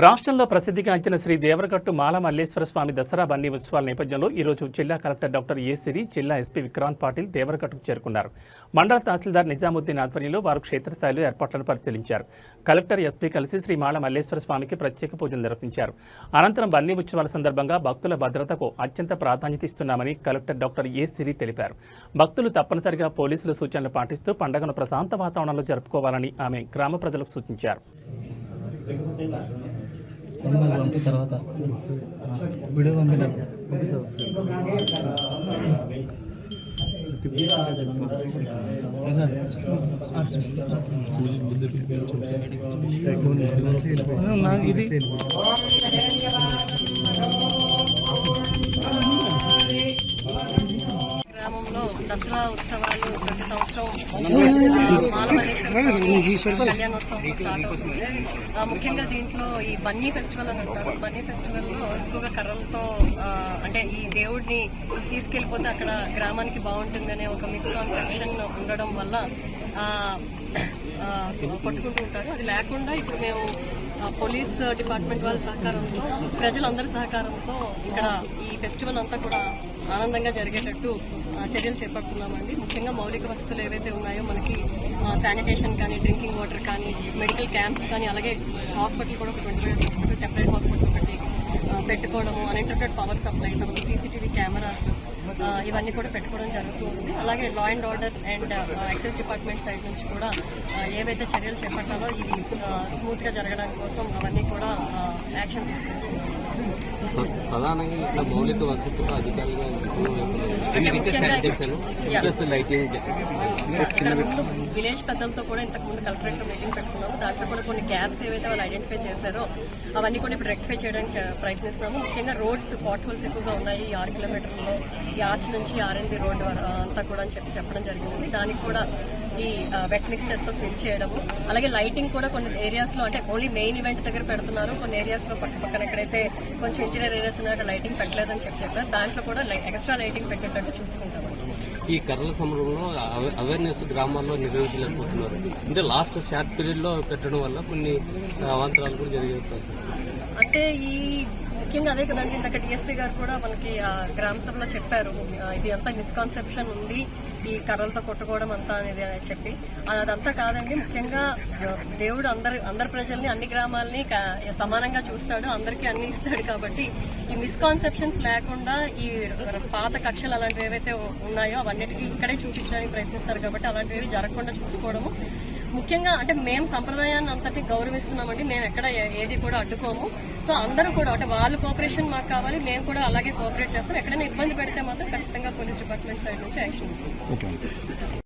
రాష్ట్రంలో ప్రసిద్ధిగాంచిన శ్రీ దేవరగట్టు మాల మల్లేశ్వర స్వామి దసరా బన్నీ ఉత్సవాల నేపథ్యంలో ఈరోజు జిల్లా కలెక్టర్ డాక్టర్ ఏ సిరి, జిల్లా ఎస్పీ విక్రాంత్ పాటిల్ దేవరగట్టుకు చేరుకున్నారు. మండల తహసీల్దార్ నిజాముద్దీన్ ఆధ్వర్యంలో వారు క్షేత్రస్థాయిలో ఏర్పాట్లను పరిశీలించారు. కలెక్టర్, ఎస్పీ కలిసి శ్రీ మాల మల్లేశ్వర స్వామికి ప్రత్యేక పూజలు నిర్వహించారు. అనంతరం బన్నీ ఉత్సవాల సందర్భంగా భక్తుల భద్రతకు అత్యంత ప్రాధాన్యత ఇస్తున్నామని కలెక్టర్ డాక్టర్ ఏ సిరి తెలిపారు. భక్తులు తప్పనిసరిగా పోలీసుల సూచనలు పాటిస్తూ పండుగను ప్రశాంత వాతావరణంలో జరుపుకోవాలని ఆమె గ్రామ ప్రజలకు సూచించారు. తర్వాత వీడియో పంపించారు. ఇది గ్రామంలో దసరా ఉత్సవాలు ప్రతి సంవత్సరం మాల మల్లేశ్వర స్వామి కళ్యాణోత్సవం స్టార్ట్ అవుతుంది. ముఖ్యంగా దీంట్లో ఈ బన్నీ ఫెస్టివల్ అని అంటారు. బన్నీ ఫెస్టివల్లో ఎక్కువగా కర్రలతో అంటే ఈ దేవుడిని తీసుకెళ్లిపోతే అక్కడ గ్రామానికి బాగుంటుందనే ఒక మిస్కాన్సెప్షన్ ఉండడం వల్ల కొట్టుకుంటూ ఉంటారు. అది లేకుండా ఇప్పుడు మేము పోలీస్ డిపార్ట్మెంట్ వాళ్ళ సహకారంతో, ప్రజలందరి సహకారంతో ఇక్కడ ఈ ఫెస్టివల్ అంతా కూడా ఆనందంగా జరిగేటట్టు చర్యలు చేపడుతున్నామండి. ముఖ్యంగా మౌలిక వసతులు ఏవైతే ఉన్నాయో మనకి శానిటేషన్ కానీ, డ్రింకింగ్ వాటర్ కానీ, మెడికల్ క్యాంప్స్ కానీ, అలాగే హాస్పిటల్ కూడా ఒక 25 హాస్పిటల్, టెంపరీ హాస్పిటల్ ఒకటి పెట్టుకోవడము, అన్ఇంటరప్టెడ్ పవర్ సప్లై, తర్వాత CCTV కెమెరాస్ ఇవన్నీ కూడా పెట్టుకోవడం జరుగుతూ ఉంది. అలాగే law and order and excise department side నుంచి కూడా ఏవైతే చర్యలు చేపట్టాలో ఇవి స్మూత్ గా జరగడానికి కోసం అవన్నీ కూడా యాక్షన్ తీసుకుంటున్నాం. ప్రధానంగా ఇక్కడ మౌలిక వసతులు అధికారులుగా ముందు విలేజ్ పెద్దలతో కూడా ఇంతకు ముందు కలెక్టరేట్ లో మీటింగ్ పెట్టుకున్నాము. దాంట్లో కూడా కొన్ని గ్యాప్స్ ఏవైతే వాళ్ళు ఐడెంటిఫై చేశారో అవన్నీ కూడా ఇప్పుడు రెక్టిఫై చేయడానికి ప్రయత్నిస్తున్నాము. ముఖ్యంగా రోడ్స్ పాట్ హోల్స్ ఎక్కువగా ఉన్నాయి. 6 కిలోమీటర్లలో ఈ ఆర్చ్ నుంచి RNB రోడ్ అంతా కూడా అని చెప్పడం జరిగింది. దానికి కూడా ఈ వెట్ మిక్స్చర్ తో ఫిల్ చేయడము, అలాగే లైటింగ్ కూడా కొన్ని ఏరియాస్ లో, అంటే ఓన్లీ మెయిన్ ఈవెంట్ దగ్గర పెడుతున్నారు, కొన్ని ఏరియాస్ లో పక్కన ఎక్కడైతే కొంచెం ఇంటీరియర్ ఏరియాస్ ఉన్నాయో అక్కడ లైటింగ్ పెట్టలేదని చెప్పారు. దాంట్లో కూడా ఎక్స్ట్రా లైటింగ్ పెట్టేటట్టు చూసుకుంటాము. ఈ కర్రల సమరంలో అవేర్నెస్ గ్రామాల్లో నిర్వహించలేకపోతున్నారు. అంటే లాస్ట్ షార్ట్ పీరియడ్ లో పెట్టడం వల్ల కొన్ని అవాంతరాలు కూడా జరిగే. అంటే ఈ ముఖ్యంగా అదే కదండి, ఇంతక DSP గారు కూడా మనకి గ్రామ సభలో చెప్పారు, ఇది అంతా మిస్కాన్సెప్షన్ ఉంది ఈ కర్రలతో కొట్టుకోవడం అంతా అనేది చెప్పి. అదంతా కాదండి. ముఖ్యంగా దేవుడు అందరి ప్రజల్ని, అన్ని గ్రామాలని సమానంగా చూస్తాడు, అందరికీ అన్ని ఇస్తాడు. కాబట్టి ఈ మిస్కాన్సెప్షన్స్ లేకుండా ఈ పాత కక్షలు అలాంటివి ఏవైతే ఉన్నాయో అవన్నిటికీ ఇక్కడే చూపించడానికి ప్రయత్నిస్తారు. కాబట్టి అలాంటివి జరగకుండా చూసుకోవడము ముఖ్యంగా. అంటే మేము సంప్రదాయాన్ని అంతటి గౌరవిస్తున్నామండి, మేము ఎక్కడ ఏది కూడా అడ్డుకోము. సో అందరూ కూడా, అంటే వాళ్ళ కోఆపరేషన్ మాకు కావాలి, మేము కూడా అలాగే కోఆపరేట్ చేస్తాం. ఎక్కడైనా ఇబ్బంది పెడితే మాత్రం ఖచ్చితంగా పోలీస్ డిపార్ట్మెంట్ సైడ్ నుంచి యాక్షన్.